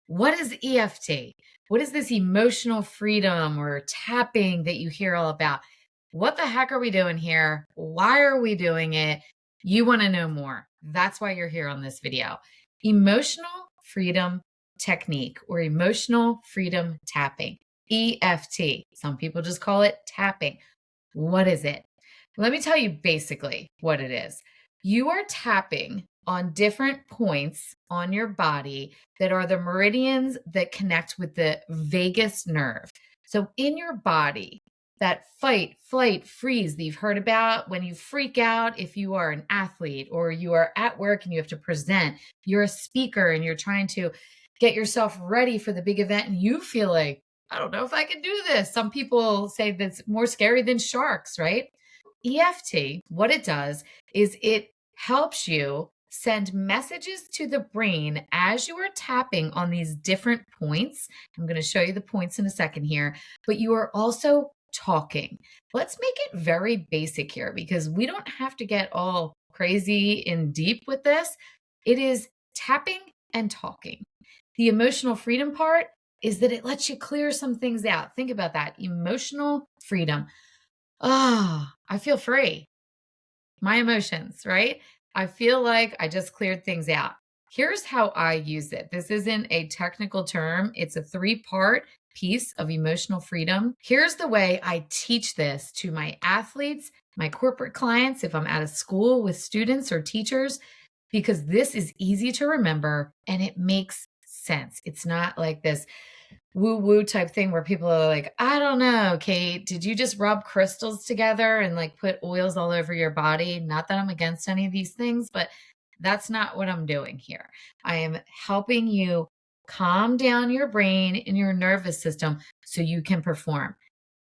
What is EFT? What is this emotional freedom or tapping that you hear all about? What the heck are we doing here? Why are we doing it? You want to know more. That's why you're here on this video. Emotional freedom technique or emotional freedom tapping, EFT. Some people just call it tapping. What is it? Let me tell you basically what it is. You are tapping on different points on your body that are the meridians that connect with the vagus nerve. So, in your body, that fight, flight, freeze that you've heard about when you freak out, if you are an athlete or you are at work and you have to present, you're a speaker and you're trying to get yourself ready for the big event and you feel like, I don't know if I can do this. Some people say that's more scary than sharks, right? EFT, what it does is it helps you send messages to the brain as you are tapping on these different points. I'm going to show you the points in a second here, but you are also talking. Let's make it very basic here because we don't have to get all crazy and deep with this. It is tapping and talking. The emotional freedom part is that it lets you clear some things out. Think about that. Emotional freedom. Ah, I feel free. My emotions, right? I feel like I just cleared things out. Here's how I use it. This isn't a technical term, it's a three-part piece of emotional freedom. Here's the way I teach this to my athletes, my corporate clients, if I'm at a school with students or teachers, because this is easy to remember and it makes sense. It's not like this woo-woo type thing where people are like, I don't know, Kate, did you just rub crystals together and like put oils all over your body? Not that I'm against any of these things, but that's not what I'm doing here. I am helping you calm down your brain and your nervous system so you can perform.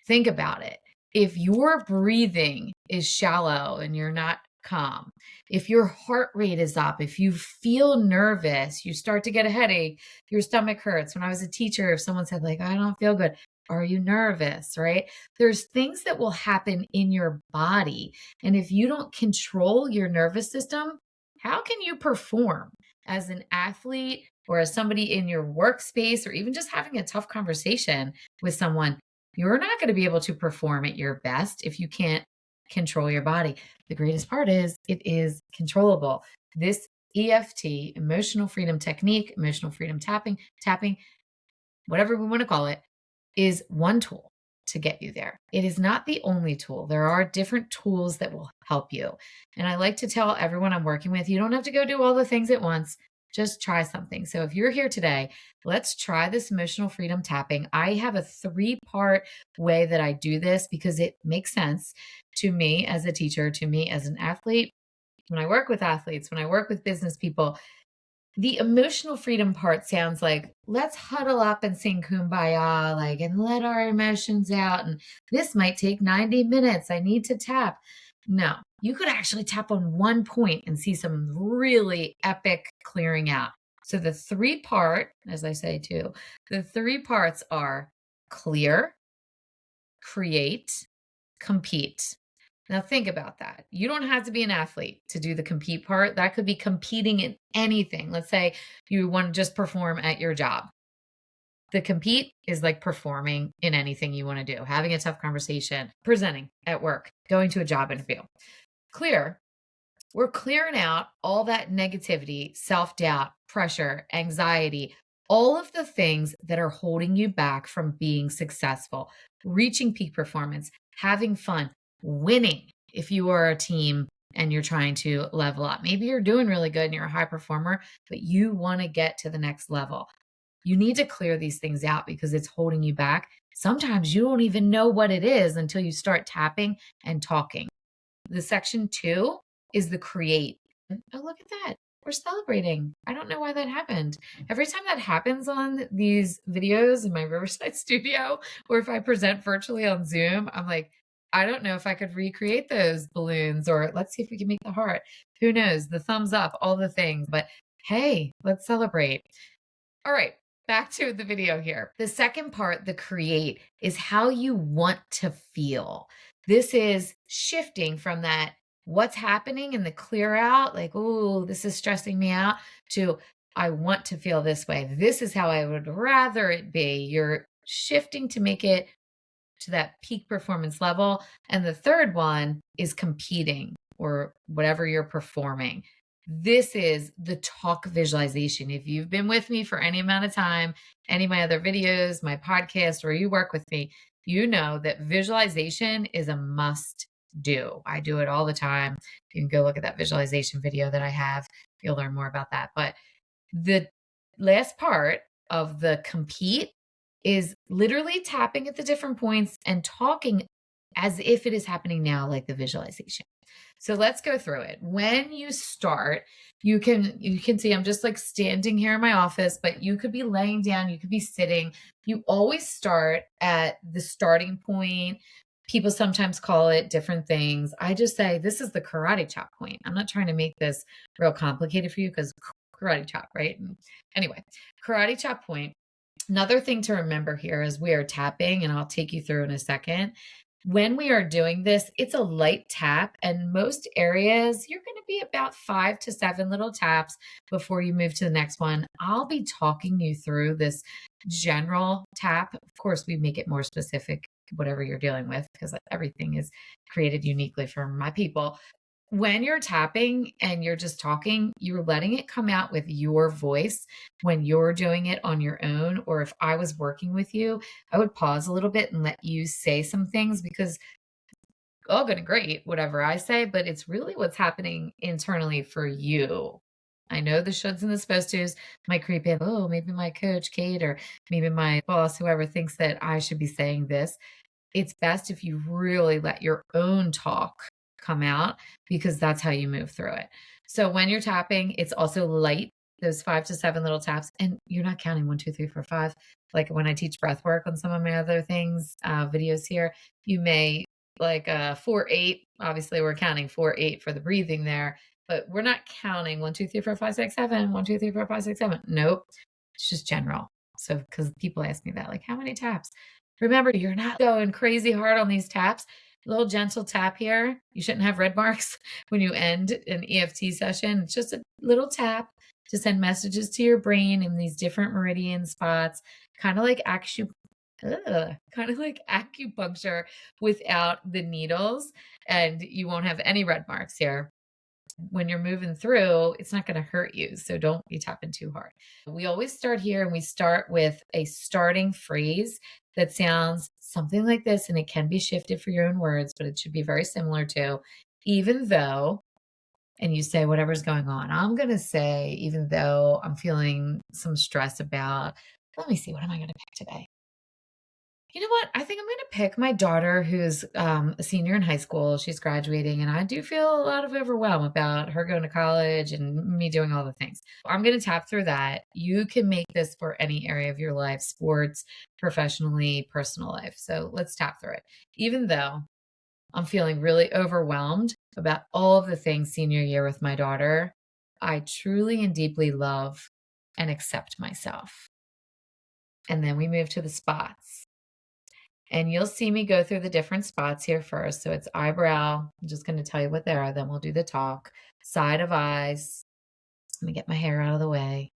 Think about it. If your breathing is shallow and you're not calm, if your heart rate is up, if you feel nervous, you start to get a headache, your stomach hurts. When I was a teacher, if someone said, like, I don't feel good, are you nervous? Right? There's things that will happen in your body. And if you don't control your nervous system, how can you perform as an athlete or as somebody in your workspace or even just having a tough conversation with someone? You're not going to be able to perform at your best if you can't control your body. The greatest part is it is controllable. This EFT, emotional freedom technique, emotional freedom tapping, whatever we want to call it, is one tool to get you there. It is not the only tool. There are different tools that will help you. And I like to tell everyone I'm working with, you don't have to go do all the things at once. Just try something. So if you're here today, let's try this emotional freedom tapping. I have a three-part way that I do this because it makes sense to me as a teacher, to me as an athlete. When I work with athletes, when I work with business people, the emotional freedom part sounds like, let's huddle up and sing Kumbaya, like, and let our emotions out. And this might take 90 minutes. I need to tap. No, you could actually tap on one point and see some really epic clearing out. So the three-part, as I say too, the three parts are clear, create, compete. Now think about that. You don't have to be an athlete to do the compete part. That could be competing in anything. Let's say you want to just perform at your job. The compete is like performing in anything you want to do, having a tough conversation, presenting at work, going to a job interview. Clear, we're clearing out all that negativity, self-doubt, pressure, anxiety, all of the things that are holding you back from being successful, reaching peak performance, having fun, winning if you are a team and you're trying to level up. Maybe you're doing really good and you're a high performer, but you want to get to the next level. You need to clear these things out because it's holding you back. Sometimes you don't even know what it is until you start tapping and talking. The section 2 is the create. Oh, look at that. We're celebrating. I don't know why that happened. Every time that happens on these videos in my Riverside studio, or if I present virtually on Zoom, I'm like, I don't know if I could recreate those balloons, or let's see if we can make the heart. Who knows? The thumbs up, all the things. But hey, let's celebrate. All right, back to the video here. The second part, the create, is how you want to feel. This is shifting from that what's happening in the clear out, like, oh, this is stressing me out, to I want to feel this way. This is how I would rather it be. You're shifting to make it to that peak performance level. And the third one is competing or whatever you're performing. This is the talk visualization. If you've been with me for any amount of time, any of my other videos, my podcast, or you work with me, you know that visualization is a must do. I do it all the time. You can go look at that visualization video that I have. You'll learn more about that. But the last part of the compete is literally tapping at the different points and talking as if it is happening now, like the visualization. So let's go through it. When you start, you can see I'm just like standing here in my office, but you could be laying down, you could be sitting. You always start at the starting point. People sometimes call it different things. I just say this is the karate chop point. I'm not trying to make this real complicated for you because karate chop, right? Anyway, karate chop point. Another thing to remember here is we are tapping, and I'll take you through in a second. When we are doing this, it's a light tap, and most areas you're going to be about 5 to 7 little taps before you move to the next one. I'll be talking you through this general tap. Of course, we make it more specific, whatever you're dealing with, because everything is created uniquely for my people. When you're tapping and you're just talking, you're letting it come out with your voice. When you're doing it on your own, or if I was working with you, I would pause a little bit and let you say some things because all good and great, whatever I say, but it's really what's happening internally for you. I know the shoulds and the supposed tos might creep in. Oh, maybe my coach, Kate, or maybe my boss, whoever thinks that I should be saying this. It's best if you really let your own talk come out because that's how you move through it. So when you're tapping, it's also light, those 5 to 7 little taps, and you're not counting 1, 2, 3, 4, 5. Like when I teach breath work on some of my other things, videos here, you may like 4, 8. Obviously, we're counting 4, 8 for the breathing there, but we're not counting 1, 2, 3, 4, 5, 6, 7, 1, 2, 3, 4, 5, 6, 7. Nope. It's just general. So, because people ask me that, like, how many taps? Remember, you're not going crazy hard on these taps. A little gentle tap here. You shouldn't have red marks when you end an EFT session. It's just a little tap to send messages to your brain in these different meridian spots, kind of like acupuncture without the needles, and you won't have any red marks here. When you're moving through, it's not going to hurt you. So don't be tapping too hard. We always start here and we start with a starting phrase that sounds something like this. And it can be shifted for your own words, but it should be very similar to even though, and you say whatever's going on. I'm going to say, even though I'm feeling some stress about, let me see, what am I going to pick today? You know what? I think I'm going to pick my daughter who's a senior in high school. She's graduating, and I do feel a lot of overwhelm about her going to college and me doing all the things. I'm going to tap through that. You can make this for any area of your life, sports, professionally, personal life. So let's tap through it. Even though I'm feeling really overwhelmed about all of the things senior year with my daughter, I truly and deeply love and accept myself. And then we move to the spots. And you'll see me go through the different spots here first. So it's eyebrow. I'm just going to tell you what they are. Then we'll do the talk. Side of eyes. Let me get my hair out of the way.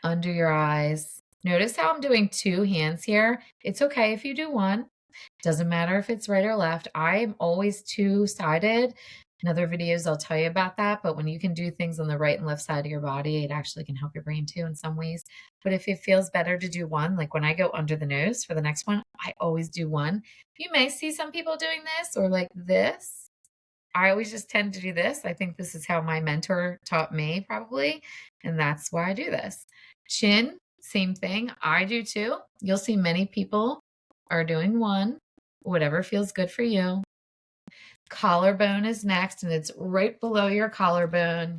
Under your eyes. Notice how I'm doing 2 hands here. It's okay if you do one. Doesn't matter if it's right or left. I'm always 2-sided. In other videos, I'll tell you about that. But when you can do things on the right and left side of your body, it actually can help your brain too in some ways. But if it feels better to do one, like when I go under the nose for the next one, I always do one. You may see some people doing this or like this. I always just tend to do this. I think this is how my mentor taught me probably. And that's why I do this. Chin, same thing. I do too. You'll see many people are doing one, whatever feels good for you. Collarbone is next, and it's right below your collarbone.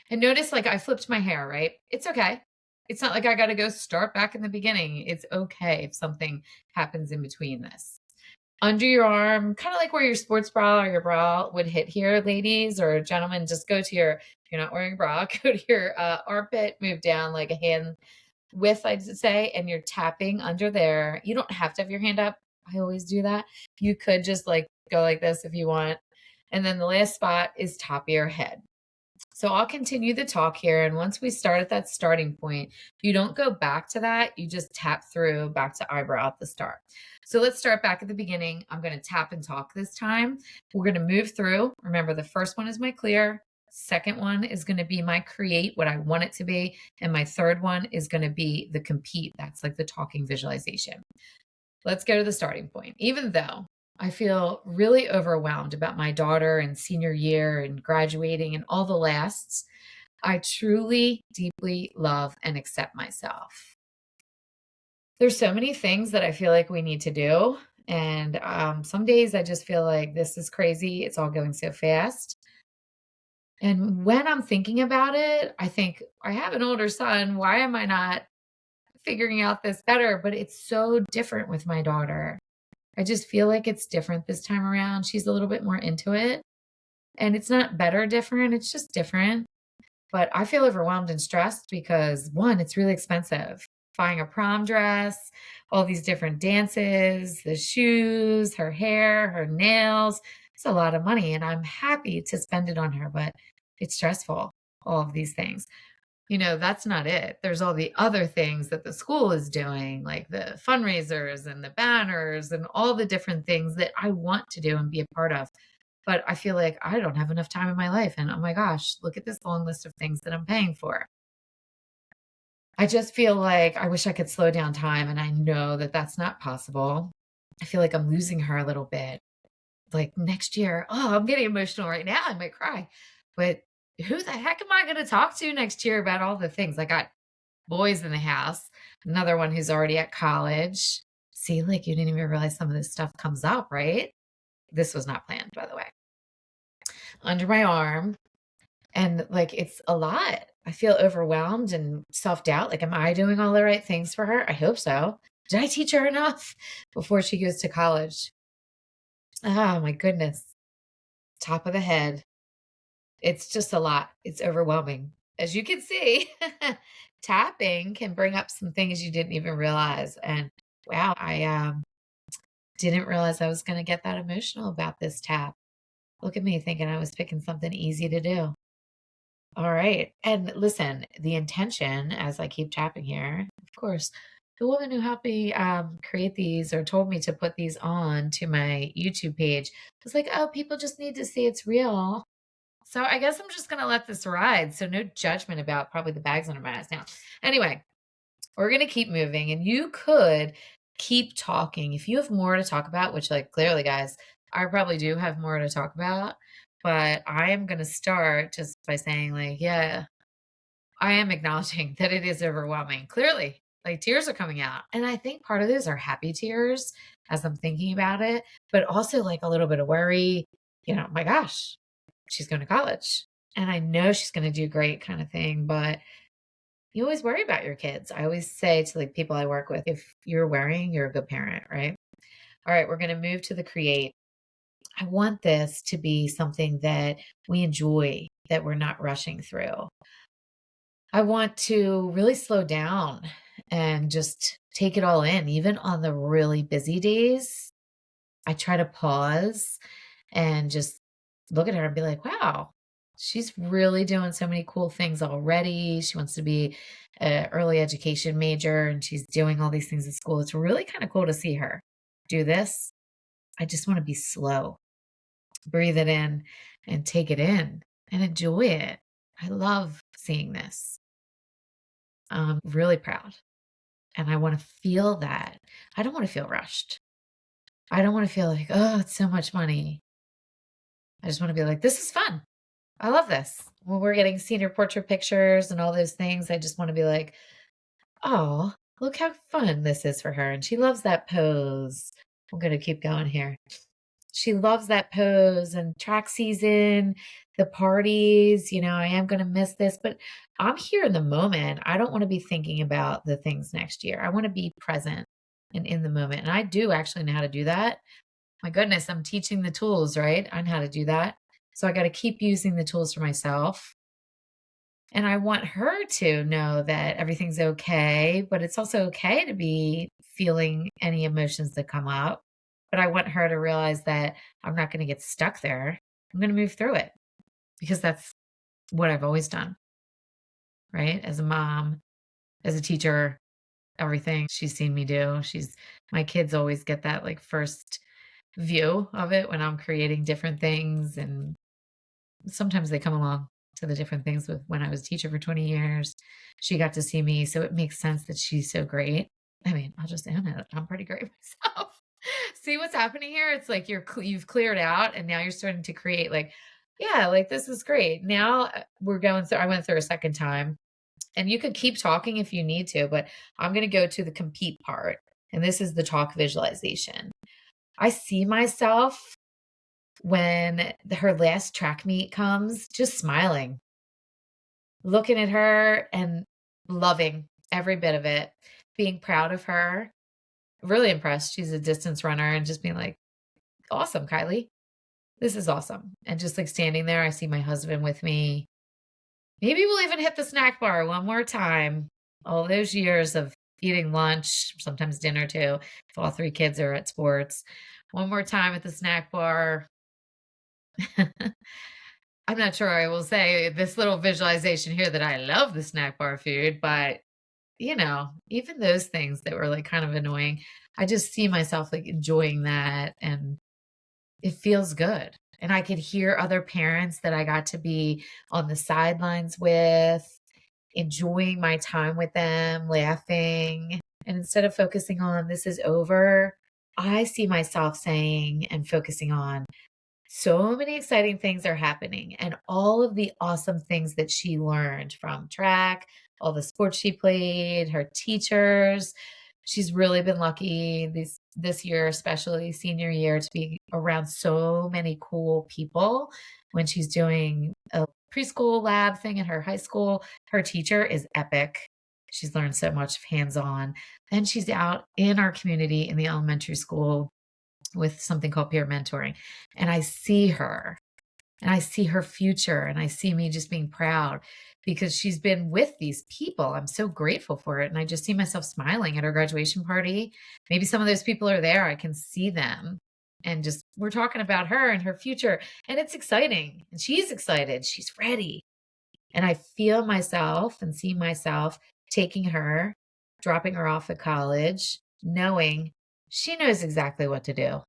And notice, like, I flipped my hair, right? It's okay. It's not like I got to go start back in the beginning. It's okay if something happens in between this. Under your arm, kind of like where your sports bra or your bra would hit here, ladies or gentlemen, just go to your, if you're not wearing a bra, go to your armpit, move down like a hand width, I'd say, and you're tapping under there. You don't have to have your hand up. I always do that. You could just like go like this if you want. And then the last spot is top of your head. So I'll continue the talk here. And once we start at that starting point, you don't go back to that. You just tap through back to eyebrow at the start. So let's start back at the beginning. I'm going to tap and talk this time. We're going to move through. Remember, the first one is my clear. Second one is going to be my create, what I want it to be. And my third one is going to be the compete. That's like the talking visualization. Let's go to the starting point. Even though I feel really overwhelmed about my daughter and senior year and graduating and all the lasts, I truly, deeply love and accept myself. There's so many things that I feel like we need to do. And some days I just feel like this is crazy. It's all going so fast. And when I'm thinking about it, I think I have an older son. Why am I not figuring out this better? But it's so different with my daughter. I just feel like it's different this time around. She's a little bit more into it. And it's not better different, it's just different. But I feel overwhelmed and stressed because one, it's really expensive. Buying a prom dress, all these different dances, the shoes, her hair, her nails. It's a lot of money and I'm happy to spend it on her, but it's stressful, all of these things. That's not it. There's all the other things that the school is doing, like the fundraisers and the banners and all the different things that I want to do and be a part of. But I feel like I don't have enough time in my life. And oh my gosh, look at this long list of things that I'm paying for. I just feel like I wish I could slow down time. And I know that that's not possible. I feel like I'm losing her a little bit. Like next year, oh, I'm getting emotional right now. I might cry. But who the heck am I going to talk to next year about all the things? I got boys in the house, another one who's already at college. See, like you didn't even realize some of this stuff comes up, right? This was not planned, by the way. Under my arm. And like it's a lot. I feel overwhelmed and self-doubt. Like, am I doing all the right things for her? I hope so. Did I teach her enough before she goes to college? Oh my goodness. Top of the head. It's just a lot. It's overwhelming. As you can see, tapping can bring up some things you didn't even realize. And wow, I didn't realize I was going to get that emotional about this tap. Look at me thinking I was picking something easy to do. All right. And listen, the intention, as I keep tapping here, of course, the woman who helped me create these or told me to put these on to my YouTube page was like, oh, people just need to see it's real. So I guess I'm just going to let this ride. So no judgment about probably the bags under my eyes now. Anyway, we're going to keep moving and you could keep talking. If you have more to talk about, which like clearly guys, I probably do have more to talk about, but I am going to start just by saying like, yeah, I am acknowledging that it is overwhelming. Clearly, like tears are coming out. And I think part of this are happy tears as I'm thinking about it, but also like a little bit of worry, my gosh, she's going to college and I know she's going to do great kind of thing, but you always worry about your kids. I always say to like people I work with, if you're worrying, you're a good parent, right? All right, we're going to move to the create. I want this to be something that we enjoy, that we're not rushing through. I want to really slow down and just take it all in. Even on the really busy days, I try to pause and just look at her and be like, wow, she's really doing so many cool things already. She wants to be an early education major and she's doing all these things at school. It's really kind of cool to see her do this. I just want to be slow, breathe it in and take it in and enjoy it. I love seeing this. I'm really proud. And I want to feel that. I don't want to feel rushed. I don't want to feel like, oh, it's so much money. I just want to be like, this is fun. I love this. When we're getting senior portrait pictures and all those things, I just want to be like, oh, look how fun this is for her. And she loves that pose. I'm going to keep going here. She loves that pose and track season, the parties, I am going to miss this, but I'm here in the moment. I don't want to be thinking about the things next year. I want to be present and in the moment. And I do actually know how to do that. My goodness, I'm teaching the tools, right? I know how to do that. So I got to keep using the tools for myself. And I want her to know that everything's okay, but it's also okay to be feeling any emotions that come up. But I want her to realize that I'm not going to get stuck there. I'm going to move through it because that's what I've always done, right? As a mom, as a teacher, everything she's seen me do. My kids always get that like first view of it when I'm creating different things, and sometimes they come along to the different things with when I was a teacher for 20 years. She got to see me, so it makes sense that she's so great. I mean, I'll just own it. I'm pretty great myself. See what's happening here? It's like you've cleared out and now you're starting to create like, yeah, like this is great. Now we're going through I went through a second time, and you could keep talking if you need to, but I'm going to go to the compete part. And this is the talk visualization. I see myself when her last track meet comes, just smiling, looking at her and loving every bit of it, being proud of her, really impressed. She's a distance runner, and just being like, awesome, Kylie. This is awesome. And just like standing there, I see my husband with me. Maybe we'll even hit the snack bar one more time. All those years of eating lunch, sometimes dinner too, if all three kids are at sports. One more time at the snack bar. I'm not sure I will say this little visualization here that I love the snack bar food, but even those things that were like kind of annoying, I just see myself like enjoying that, and it feels good. And I could hear other parents that I got to be on the sidelines with, enjoying my time with them, laughing. And instead of focusing on this is over, I see myself saying and focusing on so many exciting things are happening, and all of the awesome things that she learned from track, all the sports she played, her teachers. She's really been lucky this year, especially senior year, to be around so many cool people. When she's doing a preschool lab thing at her high school, her teacher is epic. She's learned so much hands-on. Then she's out in our community in the elementary school with something called peer mentoring. And I see her, and I see her future, and I see me just being proud because she's been with these people. I'm so grateful for it. And I just see myself smiling at her graduation party. Maybe some of those people are there. I can see them. And just we're talking about her and her future. And it's exciting. And she's excited. She's ready. And I feel myself and see myself taking her, dropping her off at college, knowing she knows exactly what to do.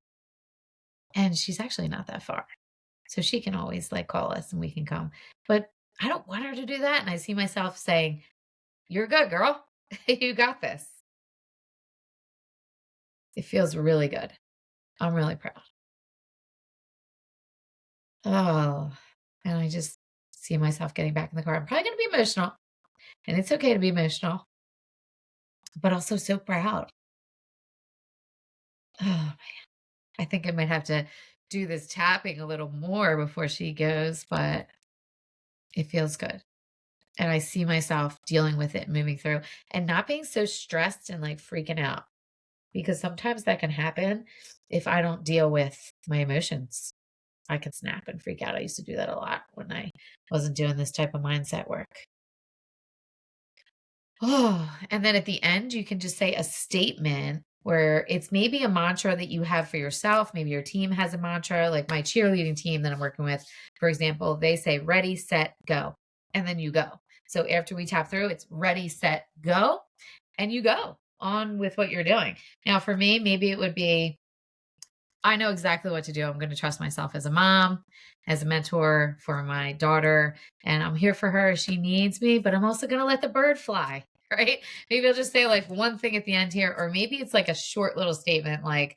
And she's actually not that far. So she can always like call us and we can come. But I don't want her to do that. And I see myself saying, you're good, girl. You got this. It feels really good. I'm really proud. Oh, and I just see myself getting back in the car. I'm probably going to be emotional, and it's okay to be emotional, but also so proud. Oh, man. I think I might have to do this tapping a little more before she goes, but it feels good. And I see myself dealing with it, moving through, and not being so stressed and like freaking out, because sometimes that can happen if I don't deal with my emotions. I can snap and freak out. I used to do that a lot when I wasn't doing this type of mindset work. Oh, and then at the end, you can just say a statement where it's maybe a mantra that you have for yourself. Maybe your team has a mantra, like my cheerleading team that I'm working with, for example, they say ready, set, go, and then you go. So after we tap through, it's ready, set, go, and you go on with what you're doing. Now, for me, maybe it would be I know exactly what to do. I'm going to trust myself as a mom, as a mentor for my daughter, and I'm here for her if she needs me, but I'm also going to let the bird fly, right? Maybe I'll just say like one thing at the end here, or maybe it's like a short little statement like,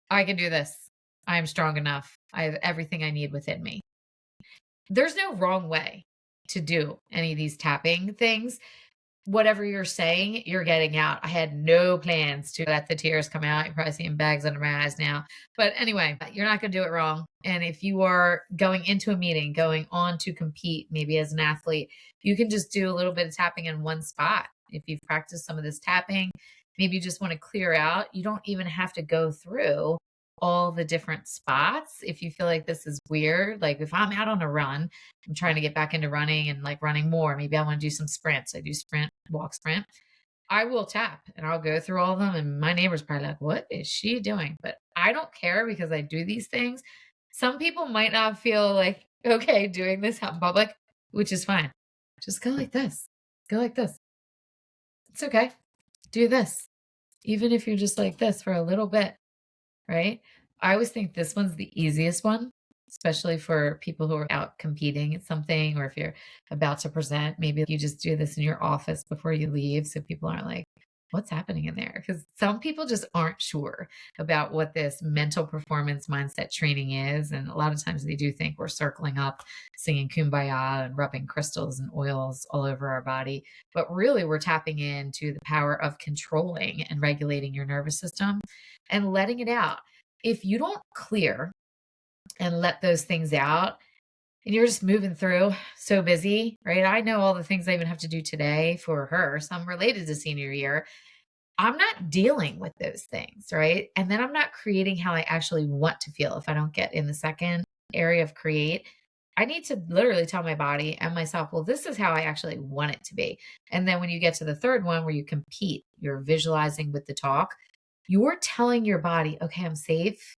I can do this. I am strong enough. I have everything I need within me. There's no wrong way to do any of these tapping things. Whatever you're saying, you're getting out. I had no plans to let the tears come out. You're probably seeing bags under my eyes now. But anyway, you're not going to do it wrong. And if you are going into a meeting, going on to compete, maybe as an athlete, you can just do a little bit of tapping in one spot. If you've practiced some of this tapping, maybe you just want to clear out. You don't even have to go through all the different spots. If you feel like this is weird, like if I'm out on a run, I'm trying to get back into running and like running more. Maybe I want to do some sprints. I do sprint, walk, sprint. I will tap and I'll go through all of them. And my neighbor's probably like, what is she doing? But I don't care because I do these things. Some people might not feel like, okay, doing this out in public. which is fine. Just go like this. Go like this. It's okay. Do this. Even if you're just like this for a little bit, right? I always think this one's the easiest one, especially for people who are out competing at something, or if you're about to present, maybe you just do this in your office before you leave so people aren't like, what's happening in there? Because some people just aren't sure about what this mental performance mindset training is. And a lot of times they do think we're circling up, singing kumbaya and rubbing crystals and oils all over our body. But really, we're tapping into the power of controlling and regulating your nervous system and letting it out. If you don't clear and let those things out, and you're just moving through, so busy, right? I know all the things I even have to do today for her, some related to senior year. I'm not dealing with those things, right? And then I'm not creating how I actually want to feel. If I don't get in the second area of create, I need to literally tell my body and myself, well, this is how I actually want it to be. And then when you get to the third one where you compete, you're visualizing with the talk, you're telling your body, okay, I'm safe.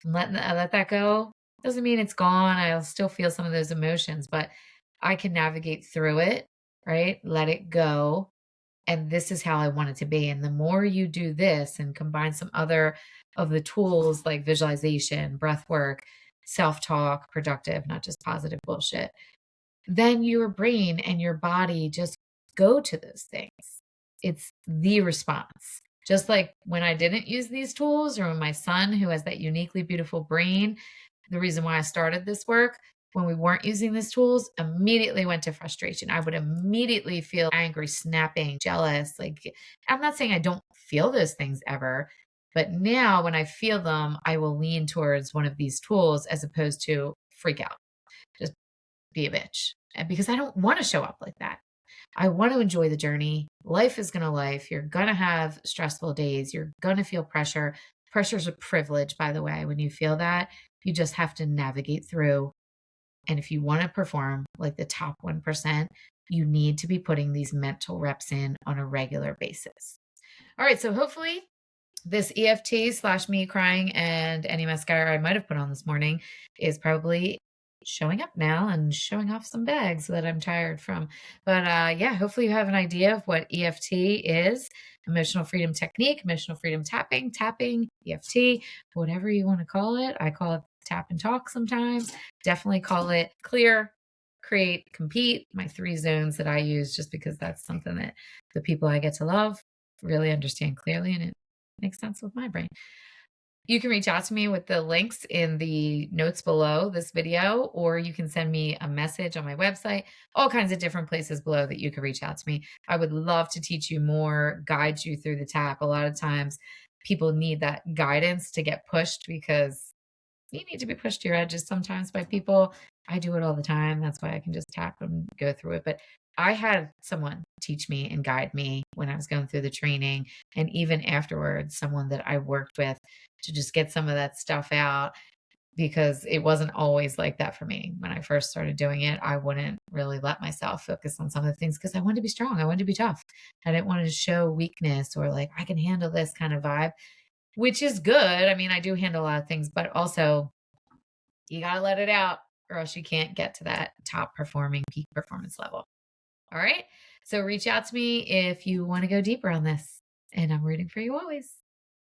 I let that go. Doesn't mean it's gone. I'll still feel some of those emotions, but I can navigate through it, right? Let it go. And this is how I want it to be. And the more you do this and combine some other of the tools like visualization, breath work, self talk, productive, not just positive bullshit, then your brain and your body just go to those things. It's the response. Just like when I didn't use these tools, or when my son, who has that uniquely beautiful brain, the reason why I started this work, when we weren't using these tools, immediately went to frustration. I would immediately feel angry, snapping, jealous. Like, I'm not saying I don't feel those things ever, but now when I feel them, I will lean towards one of these tools as opposed to freak out, just be a bitch. And because I don't want to show up like that. I want to enjoy the journey. Life is going to life. You're going to have stressful days. You're going to feel pressure. Pressure is a privilege, by the way. When you feel that, you just have to navigate through. And if you want to perform like the top 1%, you need to be putting these mental reps in on a regular basis. All right. So hopefully this EFT slash me crying and any mascara I might have put on this morning is probably showing up now and showing off some bags that I'm tired from. But yeah, hopefully you have an idea of what EFT is. Emotional freedom technique, emotional freedom tapping, EFT, whatever you want to call it. I call it tap and talk sometimes. Definitely call it clear, create, compete, my 3 zones that I use, just because that's something that the people I get to love really understand clearly, and it makes sense with my brain. You can reach out to me with the links in the notes below this video, or you can send me a message on my website, all kinds of different places below that you can reach out to me. I would love to teach you more, guide you through the tap. A lot of times people need that guidance to get pushed, because you need to be pushed to your edges sometimes by people. I do it all the time. That's why I can just tap and go through it. But I had someone teach me and guide me when I was going through the training. And even afterwards, someone that I worked with to just get some of that stuff out, because it wasn't always like that for me. When I first started doing it, I wouldn't really let myself focus on some of the things because I wanted to be strong. I wanted to be tough. I didn't want to show weakness or like, I can handle this kind of vibe, which is good. I mean, I do handle a lot of things, but also you got to let it out, or else you can't get to that top performing peak performance level. All right. So reach out to me if you want to go deeper on this, and I'm rooting for you always.